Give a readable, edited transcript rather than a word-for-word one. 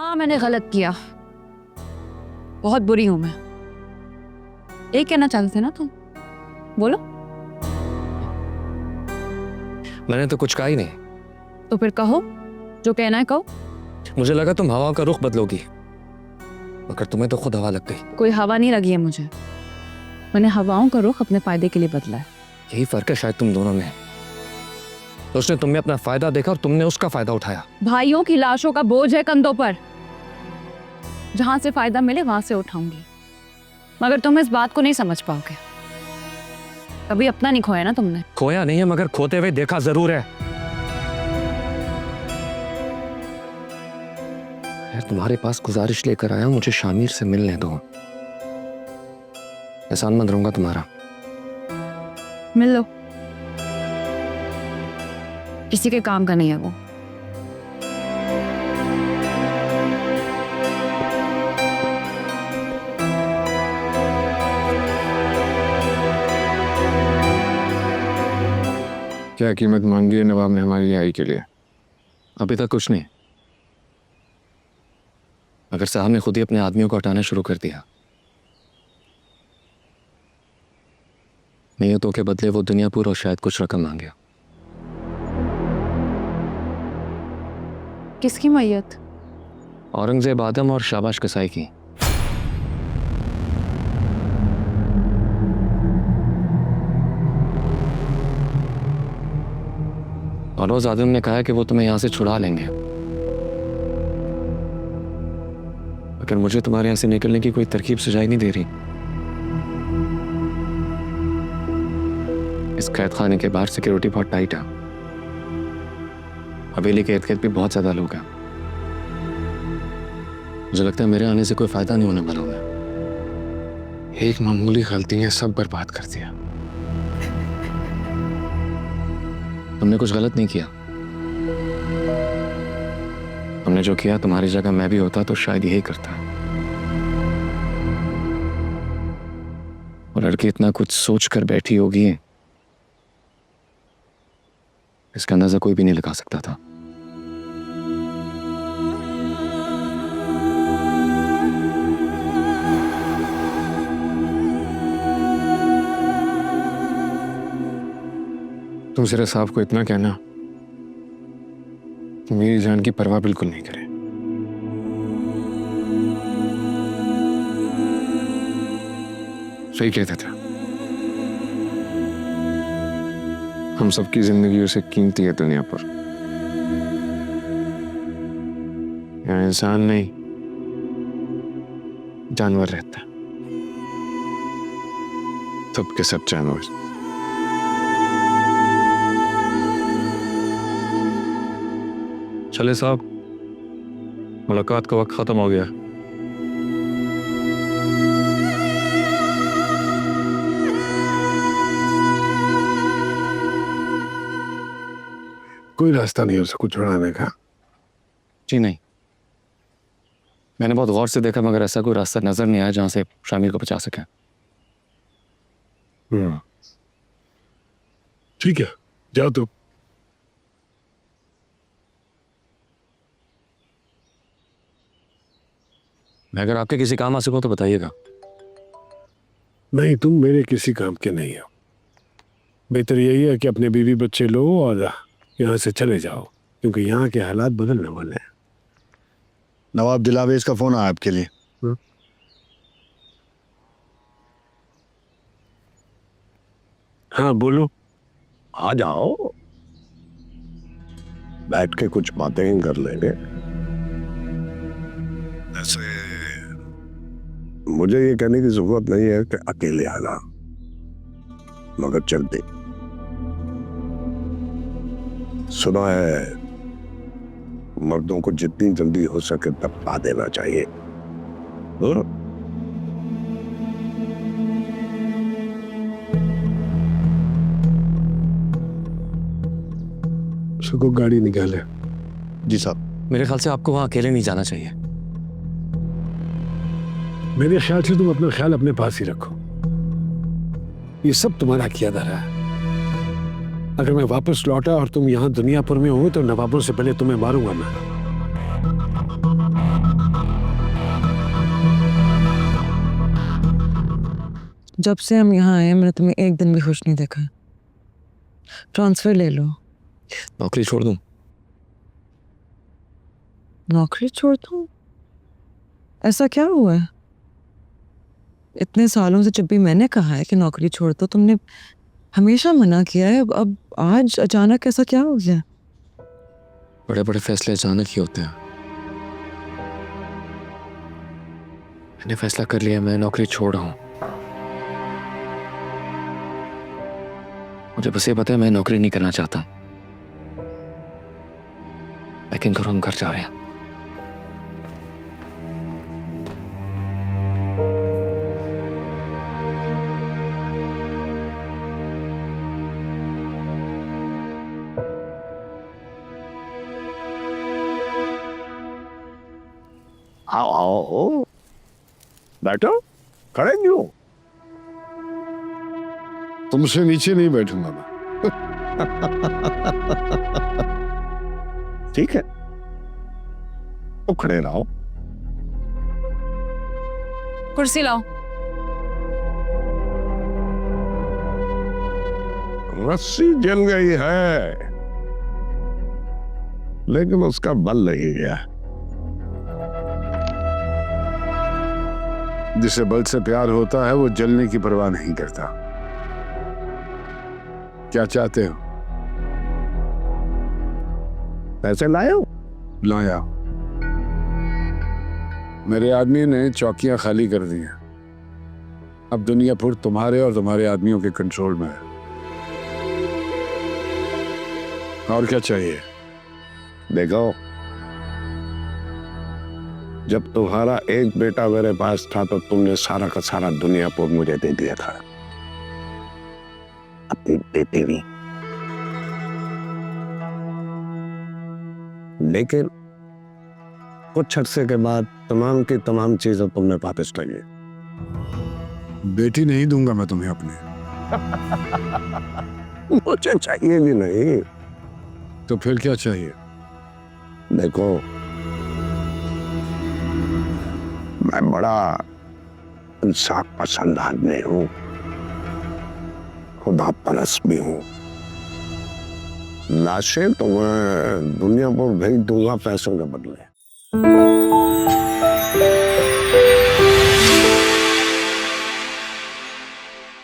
हाँ मैंने गलत किया, बहुत बुरी हूं मैं। ये कहना चाहते थे ना तुम, बोलो। मैंने तो कुछ कहा ही नहीं। तो फिर कहो, जो कहना है कहो। मुझे लगा तुम हवा का रुख बदलोगी, मगर तुम्हें तो खुद हवा लग गई। कोई हवा नहीं लगी है मुझे, मैंने हवाओं का रुख अपने फायदे के लिए बदला है। यही फर्क है शायद तुम दोनों में। तो उसने तुम्हें अपना फायदा देखा और तुमने उसका फायदा उठाया। भाइयों की लाशों का बोझ है कंधों पर, जहां से फायदा मिले वहां से उठाऊंगी, मगर तुम इस बात को नहीं समझ पाओगे। कभी अपना नहीं खोया ना तुमने। खोया नहीं है, मगर खोते हुए देखा जरूर है। यार तुम्हारे पास गुजारिश लेकर आया, मुझे शामिर से मिलने दो। एहसानमंद रहूंगा तुम्हारा। मिल लो, किसी के काम का नहीं है वो। क्या कीमत मांगी है नवाब ने हमारी रिहाई के लिए? अभी तक कुछ नहीं, मगर साहब ने खुद ही अपने आदमियों को हटाना शुरू कर दिया। नियतों के बदले वो दुनियापुर और शायद कुछ रकम मांगे। किसकी मैयत? औरंगजेब आदम और शाबाश कसाई की। और रोज आदम ने कहा कि वो तुम्हें यहां से छुड़ा लेंगे, मगर मुझे तुम्हारे यहां से निकलने की कोई तरकीब सुझाई नहीं दे रही। इस कैद खाने के बाहर सिक्योरिटी बहुत टाइट है। हवेली के इर्द-गिर्द भी बहुत ज्यादा लोग हैं। मुझे लगता है मेरे आने से कोई फायदा नहीं होने वाला उन्हें। एक मामूली गलती ने सब बर्बाद कर दिया। तुमने कुछ गलत नहीं किया। तुमने जो किया, तुम्हारी जगह मैं भी होता तो शायद यही करता। और लड़की इतना कुछ सोच कर बैठी होगी, इसका अंदाजा कोई भी नहीं लगा सकता था। तुम सिर्फ साहब को इतना कहना कि मेरी जान की परवाह बिल्कुल नहीं करे। सही कहता था, हम सबकी जिंदगी उसे कीमती है दुनिया पर। यहाँ इंसान नहीं, जानवर रहता है। सबके सब जानवर। चले साहब, मुलाकात का वक्त खत्म हो गया। कोई रास्ता नहीं हो उसको छुड़ाने का? जी नहीं, मैंने बहुत गौर से देखा, मगर ऐसा कोई रास्ता नजर नहीं आया जहां से शामिर को बचा सके। ठीक है, जाओ तो। मैं अगर आपके किसी काम आ सकूं तो बताइएगा। नहीं, तुम मेरे किसी काम के नहीं हो। बेहतर यही है कि अपने बीवी बच्चे लो और यहाँ से चले जाओ, क्योंकि यहाँ के हालात बदलने वाले हैं। नवाब दिलावेज का फोन आया आपके लिए। हाँ बोलो। आ जाओ, बैठ के कुछ बातें कर लेंगे। ऐसे मुझे ये कहने की जरूरत नहीं है कि अकेले आना, मगर चलते। सुना है मर्दों को जितनी जल्दी हो सके दबा देना चाहिए। उसको गाड़ी निकाले। जी साहब। मेरे ख्याल से आपको वहां अकेले नहीं जाना चाहिए। मेरे ख्याल से तुम अपना ख्याल अपने पास ही रखो। ये सब तुम्हारा किया धरा है। अगर मैं वापस लौटा और तुम यहाँ दुनियापुर में हो तो नवाबों से पहले तुम्हें मारूंगा मैं। जब से हम यहाँ आए मैंने तुम्हें एक दिन भी खुश नहीं देखा। ट्रांसफर ले लो। नौकरी छोड़ दूं? नौकरी छोड़ दूं? ऐसा क्या हुआ है? इतने सालों से जब भी मैंने कहा है कि नौकरी छोड़ दो तुमने हमेशा मना किया है। अब आज अचानक ऐसा क्या हो गया? बड़े बड़े फैसले अचानक ही होते हैं। मैंने फैसला कर लिया, मैं नौकरी छोड़ रहा हूं। मुझे बस ये पता है मैं नौकरी नहीं करना चाहता, लेकिन घरों हम घर जा रहे हैं। आओ आओ, बैठो। खड़े क्यों? तुमसे नीचे नहीं बैठूंगा मैं। ठीक है, तो खड़े रहो। कुर्सी लाओ। रस्सी जल गई है, लेकिन उसका बल नहीं गया। जिसे बल से प्यार होता है वो जलने की परवाह नहीं करता। क्या चाहते हो? पैसे लाए हो? लाया। मेरे आदमी ने चौकियां खाली कर दी हैं। अब दुनियापुर तुम्हारे और तुम्हारे आदमियों के कंट्रोल में है। और क्या चाहिए? देखो, जब तुम्हारा एक बेटा मेरे पास था तो तुमने सारा का सारा दुनियापुर मुझे दे दिया था। अपनी बेटी भी। लेकिन कुछ अरसे के बाद तमाम की तमाम चीजें तुमने वापस ली। बेटी नहीं दूंगा मैं तुम्हें अपने। मुझे चाहिए भी नहीं। तो फिर क्या चाहिए? देखो, मैं बड़ा इंसाफ पसंद आदमी हूं, खुदा परस्त भी हूं। लाशें तो मैं दुनिया पर भेज दूंगा पैसों के बदले।